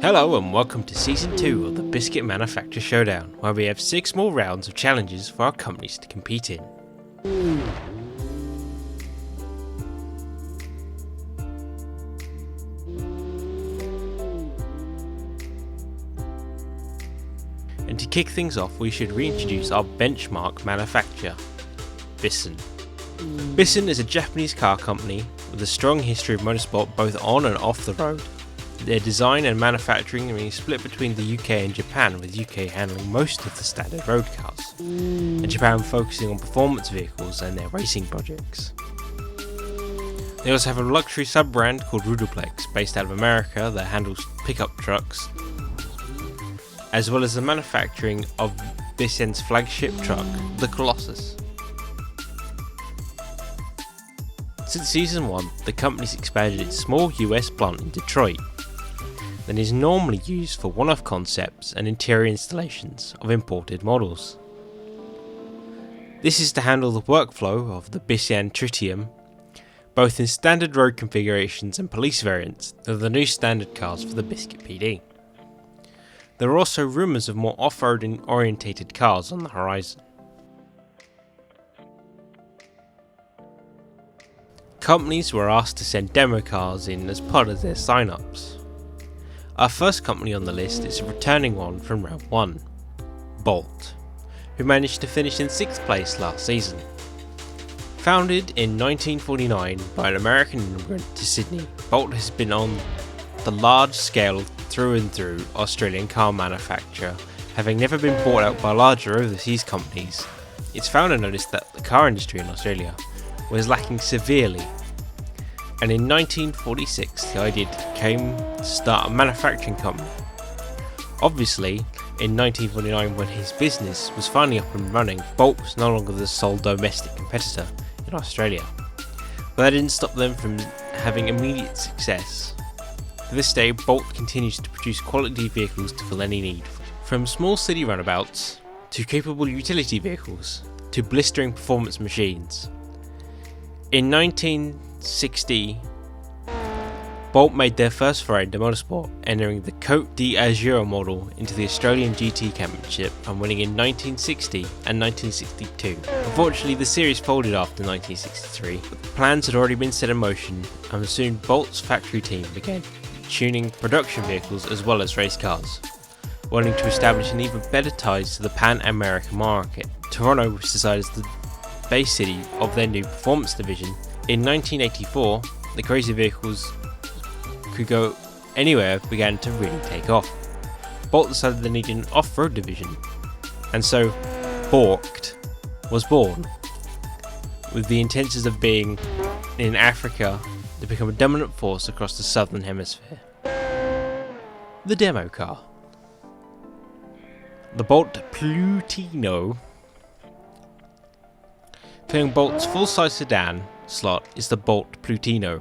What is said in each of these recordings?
Hello and welcome to Season 2 of the Bskit Manufacturer Showdown, where we have 6 more rounds of challenges for our companies to compete in. And to kick things off, we should reintroduce our benchmark manufacturer, Bskit. Bskit is a Japanese car company with a strong history of motorsport both on and off the road. Their design and manufacturing are split between the UK and Japan, with UK handling most of the standard road cars, and Japan focusing on performance vehicles and their racing projects. They also have a luxury sub-brand called Rudoplex, based out of America, that handles pickup trucks, as well as the manufacturing of Bskit's flagship truck, the Colossus. Since Season 1, the company's expanded its small US plant in Detroit, and is normally used for one-off concepts and interior installations of imported models. This is to handle the workflow of the Bskit Tritium, both in standard road configurations and police variants of the new standard cars for the Bskit PD. There are also rumours of more off-roading orientated cars on the horizon. Companies were asked to send demo cars in as part of their sign-ups. Our first company on the list is a returning one from round 1, Bolt, who managed to finish in 6th place last season. Founded in 1949 by an American immigrant to Sydney, Bolt has been on the large scale through and through Australian car manufacturer, having never been bought out by larger overseas companies. Its founder noticed that the car industry in Australia was lacking severely, and in 1946 the idea came to start a manufacturing company. Obviously, in 1949, when his business was finally up and running, Bolt was no longer the sole domestic competitor in Australia, but that didn't stop them from having immediate success. To this day, Bolt continues to produce quality vehicles to fill any need, from small city runabouts to capable utility vehicles to blistering performance machines. In 1960, Bolt made their first foray into motorsport, entering the Côte d'Azur model into the Australian GT Championship and winning in 1960 and 1962. Unfortunately, the series folded after 1963, but the plans had already been set in motion, and soon Bolt's factory team began tuning production vehicles as well as race cars, wanting to establish an even better ties to the Pan-American market. Toronto was decided as the base city of their new performance division. In 1984, the crazy vehicles could go anywhere began to really take off. Bolt decided they needed an off-road division, and so Bskit was born, with the intentions of being in Africa to become a dominant force across the southern hemisphere. The demo car. The Bolt Plutino. Filling Bolt's full-size sedan slot is the Bolt Plutino.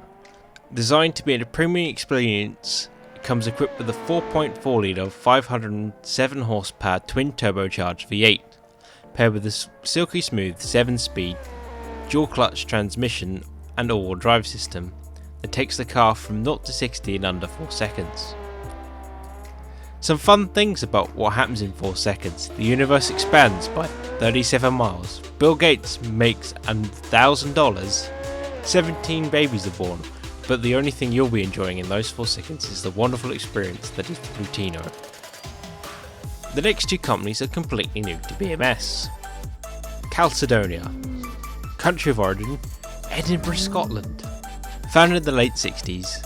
Designed to be a premium experience, it comes equipped with a 4.4 litre 507 horsepower twin turbocharged V8, paired with a silky smooth 7-speed dual clutch transmission and all-wheel drive system that takes the car from 0 to 60 in under 4 seconds. Some fun things about what happens in 4 seconds: the universe expands by 37 miles, Bill Gates makes $1,000, 17 babies are born, but the only thing you'll be enjoying in those 4 seconds is the wonderful experience that is the Plutino. The next 2 companies are completely new to BMS. Calcedonia. Country of origin, Edinburgh, Scotland. Founded in the late 60s,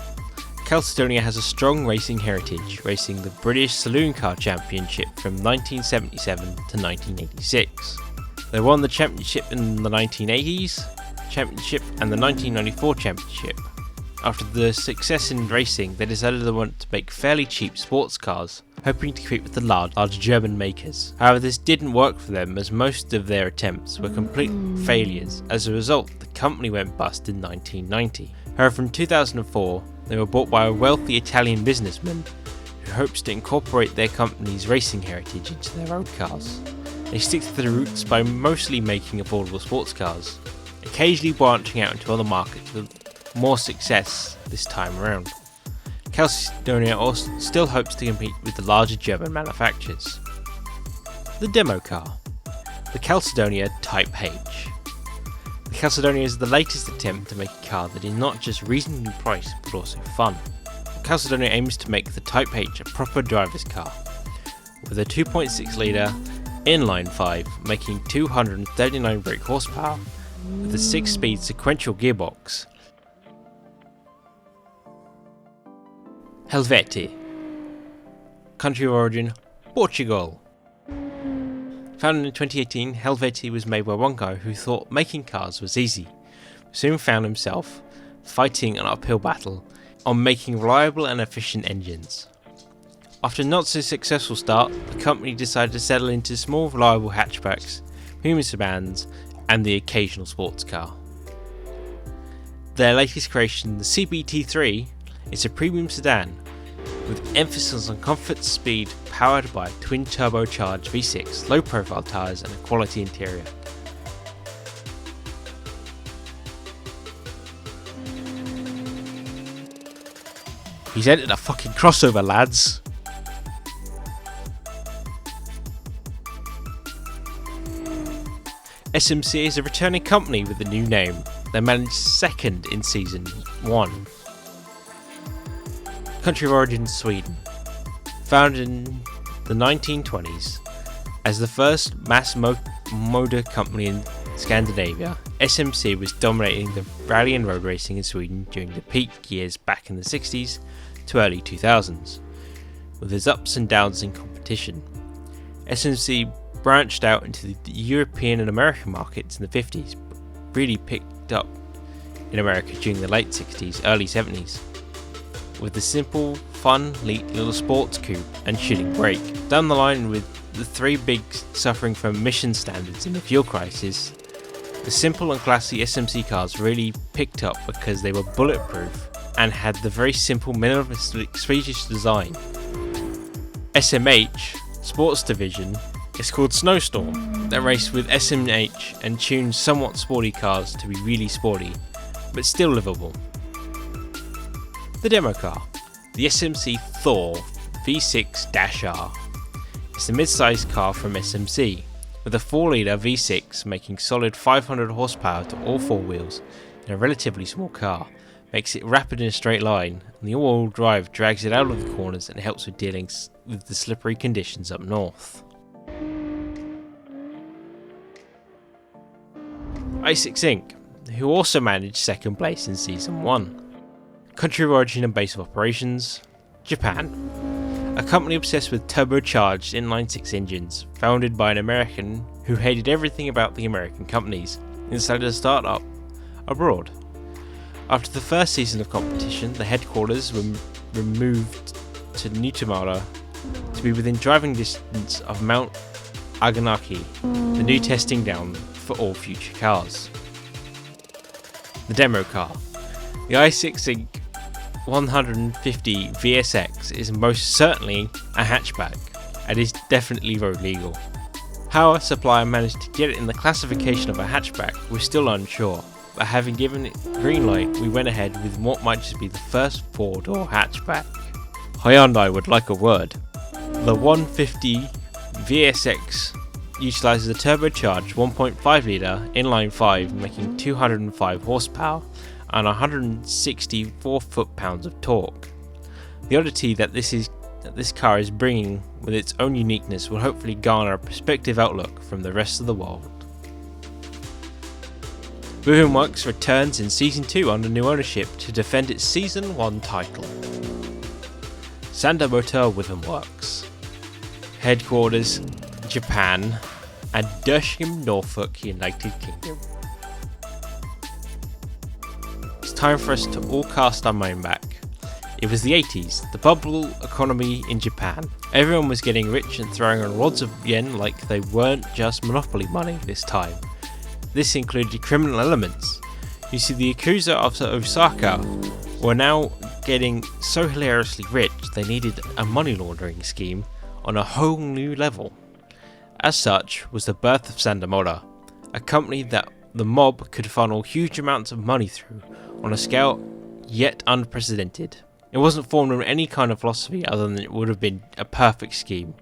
Calcedonia has a strong racing heritage, racing the British Saloon Car Championship from 1977 to 1986. They won the championship in the 1980s championship and the 1994 championship. After the success in racing, they decided they wanted to make fairly cheap sports cars, hoping to compete with the large German makers. However, this didn't work for them, as most of their attempts were complete failures. As a result, the company went bust in 1990. However, in 2004, they were bought by a wealthy Italian businessman who hopes to incorporate their company's racing heritage into their road cars. They stick to their roots by mostly making affordable sports cars, occasionally branching out into other markets with more success this time around. Calcedonia also still hopes to compete with the larger German manufacturers. The demo car, the Calcedonia Type H. The Calcedonia is the latest attempt to make a car that is not just reasonably priced but also fun. The Calcedonia aims to make the Type H a proper driver's car, with a 2.6 litre inline 5 making 239 brake horsepower with a 6-speed sequential gearbox. Helvetii. Country of origin, Portugal. Founded in 2018, Helvetii was made by one guy who thought making cars was easy, but soon found himself fighting an uphill battle on making reliable and efficient engines. After a not so successful start, the company decided to settle into small reliable hatchbacks, human sedans, and the occasional sports car. Their latest creation, the CBT3, is a premium sedan with emphasis on comfort, speed, powered by a twin turbocharged V6, low profile tyres and a quality interior. He's entered a fucking crossover, lads! SMC is a returning company with a new name. They managed second in Season 1. Country of origin, Sweden. Founded in the 1920s as the first mass motor company in Scandinavia, SMC was dominating the rally and road racing in Sweden during the peak years back in the 60s to early 2000s, with its ups and downs in competition. SMC branched out into the European and American markets in the 50s, but really picked up in America during the late 60s, early 70s, with the simple, fun, neat little sports coupe and shooting brake. Down the line, with the three bigs suffering from emission standards in the fuel crisis, the simple and classy SMC cars really picked up because they were bulletproof and had the very simple minimalistic Swedish design. SMH, sports division, is called Snowstorm. They race with SMH and tune somewhat sporty cars to be really sporty, but still livable. The demo car, the SMC Thor V6-R. It's a mid-sized car from SMC, with a 4-litre V6 making solid 500 horsepower to all four wheels in a relatively small car, makes it rapid in a straight line, and the all-wheel drive drags it out of the corners and helps with dealing with the slippery conditions up north. i6 Inc., who also managed second place in Season 1. Country of origin and base of operations, Japan. A company obsessed with turbocharged inline-6 engines, founded by an American who hated everything about the American companies and decided to start up abroad. After the first season of competition, the headquarters were removed to Niittymala to be within driving distance of Mount Aganaki, the new testing ground for all future cars. The demo car. The i6 Inc. 150 VSX is most certainly a hatchback and is definitely road legal. How a supplier managed to get it in the classification of a hatchback we're still unsure, but having given it green light, we went ahead with what might just be the first 4-door hatchback. Hyundai would like a word. The 150 VSX utilises a turbocharged 1.5 litre inline 5 making 205 horsepower and 164 foot-pounds of torque. The oddity that this car is bringing with its own uniqueness will hopefully garner a perspective outlook from the rest of the world. Works returns in Season 2 under new ownership to defend its Season 1 title. Sander Motor Works. Headquarters, Japan, and Dersham, Norfolk, United Kingdom. It's time for us to all cast our mind back. It was the 80s, the bubble economy in Japan. Everyone was getting rich and throwing on rods of yen like they weren't just monopoly money this time. This included criminal elements. You see, the Yakuza of Osaka were now getting so hilariously rich they needed a money laundering scheme on a whole new level. As such was the birth of Sandamoda, a company that the mob could funnel huge amounts of money through on a scale yet unprecedented. It wasn't formed on any kind of philosophy other than it would have been a perfect scheme.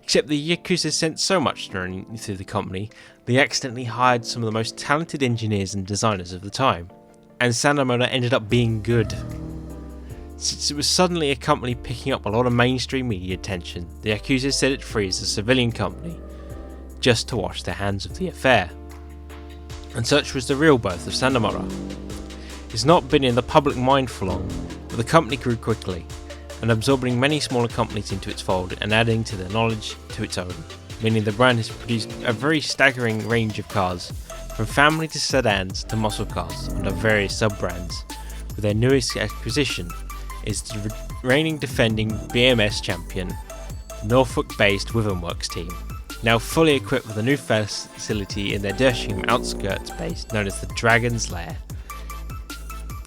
Except the Yakuza sent so much running through the company, they accidentally hired some of the most talented engineers and designers of the time, and Sandamoda ended up being good. Since it was suddenly a company picking up a lot of mainstream media attention, the Yakuza set it free as a civilian company, just to wash their hands of the affair. And such was the real birth of Sandamoda. It's not been in the public mind for long, but the company grew quickly, and absorbing many smaller companies into its fold and adding to their knowledge to its own, meaning the brand has produced a very staggering range of cars, from family to sedans to muscle cars under various sub-brands, with their newest acquisition is the reigning defending BMS champion, Norfolk-based Withenworks team, now fully equipped with a new facility in their Dersham outskirts base known as the Dragon's Lair.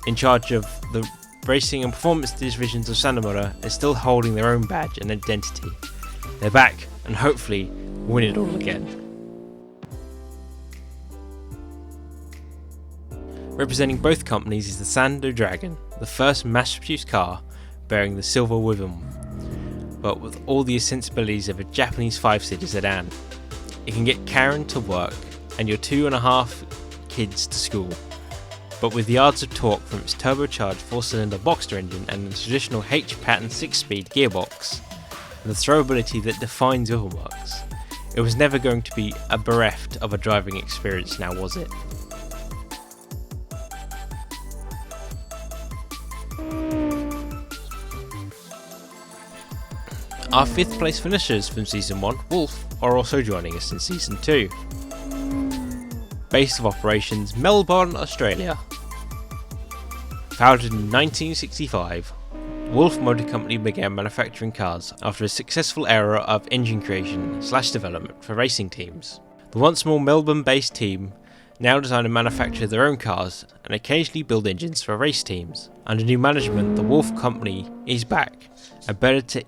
In charge of the racing and performance divisions of Sandamoda, is still holding their own badge and identity. They're back and hopefully win it all again. Representing both companies is the Sando Dragon, the first mass-produced car bearing the silver Withem, but with all the sensibilities of a Japanese 5-seater sedan. It can get Karen to work and your 2.5 kids to school, but with yards of torque from its turbocharged 4-cylinder Boxster engine and the traditional H-pattern 6-speed gearbox, and the throwability that defines Withenworks, it was never going to be bereft of a driving experience, now was it? Our 5th place finishers from Season 1, Wolf, are also joining us in Season 2. Base of operations, Melbourne, Australia. Founded in 1965, Wolf Motor Company began manufacturing cars after a successful era of engine creation / development for racing teams. The once more Melbourne-based team now design and manufacture their own cars and occasionally build engines for race teams. Under new management, the Wolf Company is back and better to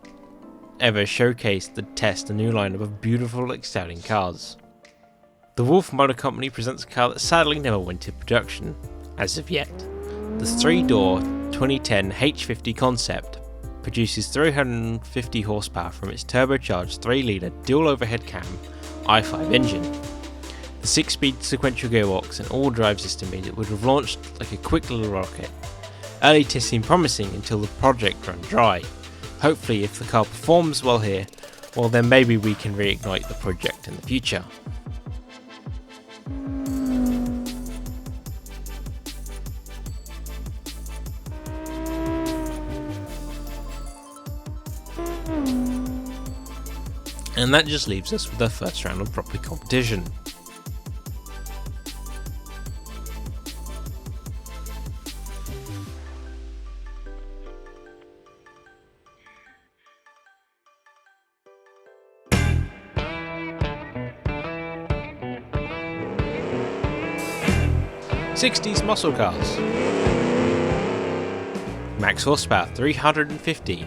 ever showcase the test a new lineup of beautiful, exciting cars. The Wolf Motor Company presents a car that sadly never went into production, as of yet. The 3-door 2010 H50 concept produces 350 horsepower from its turbocharged 3-litre dual overhead cam i5 engine. The 6-speed sequential gearbox and all-drive system means it would have launched like a quick little rocket. Early tests seem promising until the project ran dry. Hopefully, if the car performs well here, well then maybe we can reignite the project in the future. And that just leaves us with our first round of proper competition. '60s muscle cars. Max horsepower 350.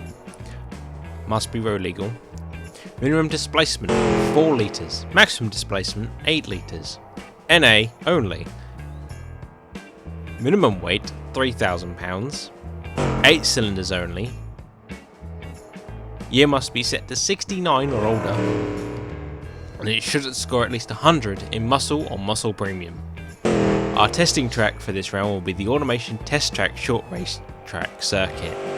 Must be road legal. Minimum displacement 4 litres. Maximum displacement 8 litres. NA only. Minimum weight 3,000 pounds. 8 cylinders only. Year must be set to 69 or older. And it should score at least 100 in muscle or muscle premium. Our testing track for this round will be the Automation Test Track Short Race Track Circuit.